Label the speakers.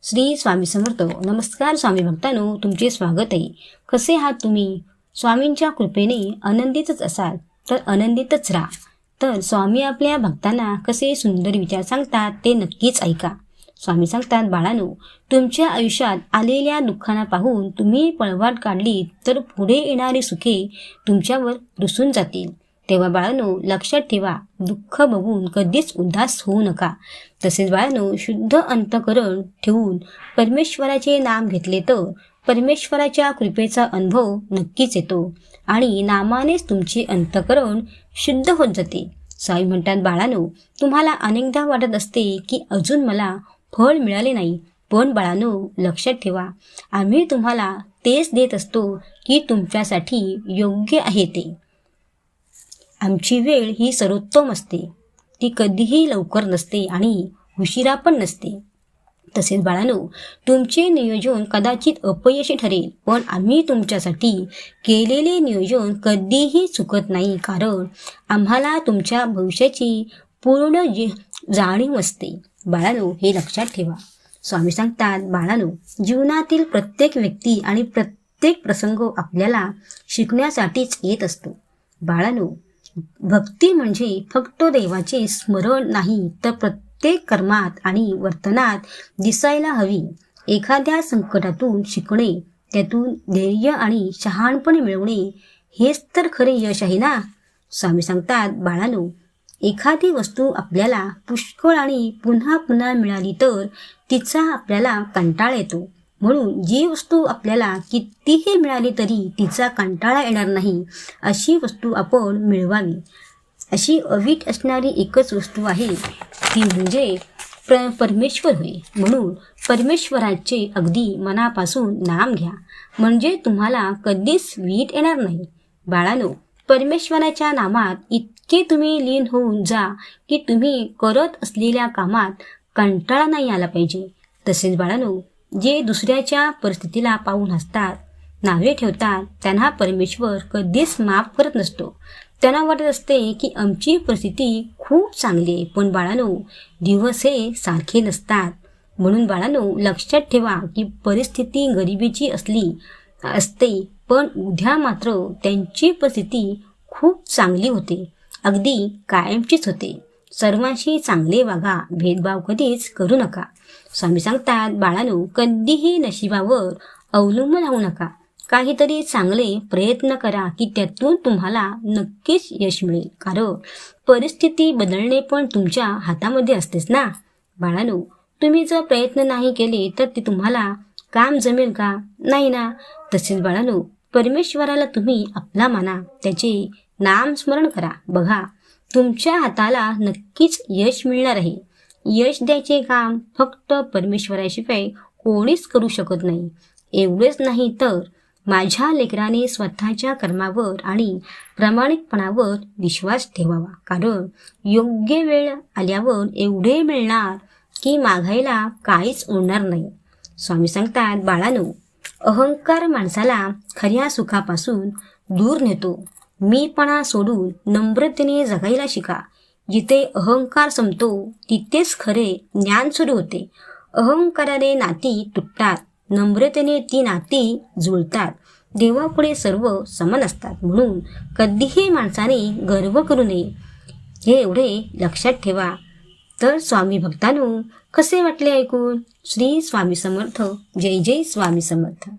Speaker 1: श्री स्वामी समर्थ. नमस्कार स्वामी भक्तांनो, तुमचे स्वागत आहे. कसे आहात तुम्ही? स्वामींच्या कृपेने आनंदितच असाल तर आनंदितच राहा. तर स्वामी आपल्या भक्तांना कसे सुंदर विचार सांगतात ते नक्कीच ऐका. स्वामी सांगतात, बाळांनो, तुमच्या आयुष्यात आलेल्या दुःखांना पाहून तुम्ही पळवाट काढली तर पुढे येणारी सुखे तुमच्यावर रुसून जातील. तेव्हा बाळांनो, लक्षात ठेवा, दुःख बघून कधीच उदास होऊ नका. तसेच बाळांनो, शुद्ध अंतःकरण ठेवून परमेश्वराचे नाम घेतले तर परमेश्वराच्या कृपेचा अनुभव नक्कीच येतो आणि नामानेच तुमचे अंतःकरण शुद्ध होत जाते. स्वामी म्हणतात, बाळांनो, तुम्हाला अनेकदा वाटत असते की अजून मला फळ मिळाले नाही. पण बाळांनो, लक्षात ठेवा, आम्ही तुम्हाला तेच देत असतो की तुमच्यासाठी योग्य आहे ते. आमची वेळ ही सर्वोत्तम असते, ती कधीही लवकर नसते आणि उशिरा पण नसते. तसेच बाळांनो, तुमचे नियोजन कदाचित अपयशी ठरेल, पण आम्ही तुमच्यासाठी केलेले नियोजन कधीही चुकत नाही, कारण आम्हाला तुमच्या भविष्याची पूर्ण जाणीव असते. बाळांनो, हे लक्षात ठेवा. स्वामी सांगतात, बाळांनो, जीवनातील प्रत्येक व्यक्ती आणि प्रत्येक प्रसंग आपल्याला शिकण्यासाठीच येत असतो. बाळांनो, भक्ती म्हणजे फक्त देवाचे स्मरण नाही, तर प्रत्येक कर्मात आणि वर्तनात दिसायला हवी. एखाद्या संकटातून शिकणे, त्यातून धैर्य आणि शहाणपणे मिळवणे, हेच तर खरे यश आहे ना. स्वामी सांगतात, बाळांनो, एखादी वस्तू आपल्याला पुष्कळ आणि पुन्हा पुन्हा मिळाली तर तिचा आपल्याला कंटाळा येतो. म्हणून जी वस्तू आपल्याला कितीही मिळाली तरी तिचा कंटाळा येणार नाही, अशी वस्तू आपण मिळवावी. अशी अवीट असणारी एकच वस्तू आहे, ती म्हणजे परमेश्वर होय. म्हणून परमेश्वराचे अगदी मनापासून नाम घ्या, म्हणजे तुम्हाला कधीच वीट येणार नाही. बाळांनो, परमेश्वराच्या नामात इतके तुम्ही लीन होऊन जा की तुम्ही करत असलेल्या कामात कंटाळा नाही आला पाहिजे. तसेच बाळांनो, जे दुसऱ्याच्या परिस्थितीला पाहून हसतात, नावे ठेवतात, त्यांना परमेश्वर कधीच माफ करत नसतो. त्यांना वाटत असते की आमची परिस्थिती खूप चांगली आहे. पण बाळांनो, दिवस हे सारखे नसतात. म्हणून बाळांनो, लक्षात ठेवा की परिस्थिती गरिबीची असते, पण उद्या मात्र त्यांची परिस्थिती खूप चांगली होते, अगदी कायमचीच होते. सर्वांशी चांगले वागा, भेदभाव कधीच करू नका. स्वामी सांगतात, बाळांनो, कधीही नशिबावर अवलंबून राहू नका. काहीतरी चांगले प्रयत्न करा की त्यातून तुम्हाला नक्कीच यश मिळेल, कारण परिस्थिती बदलणे पण तुमच्या हातामध्ये असतेच ना. बाळांनो, तुम्ही जर प्रयत्न नाही केले तर ते तुम्हाला काम जमेल का? नाही ना. तसेच बाळांनो, परमेश्वराला तुम्ही आपला माना, त्याचे नाम स्मरण करा. बघा, तुमच्या हाताला नक्कीच यश मिळणार आहे. यश द्यायचे काम फक्त परमेश्वराशिवाय कोणीच करू शकत नाही. एवढेच नाही तर माझ्या लेकराने स्वतःच्या कर्मावर आणि प्रामाणिकपणावर विश्वास ठेवावा, कारण योग्य वेळ आल्यावर एवढे मिळणार की मागायला काहीच उरणार नाही. स्वामी सांगतात, बाळांनो, अहंकार माणसाला खऱ्या सुखापासून दूर नेतो. मीपणा सोडून नम्रतेने जगायला शिका. जिथे अहंकार संपतो तिथेच खरे ज्ञान सुरू होते. अहंकाराने नाती तुटतात, नम्रतेने ती नाती जुळतात. देवापुढे सर्व समान असतात, म्हणून कधीही माणसाने गर्व करू नये, हे एवढे लक्षात ठेवा. तर स्वामी भक्तांनो, कसे वाटले ऐकून? श्री स्वामी समर्थ. जय जय स्वामी समर्थ.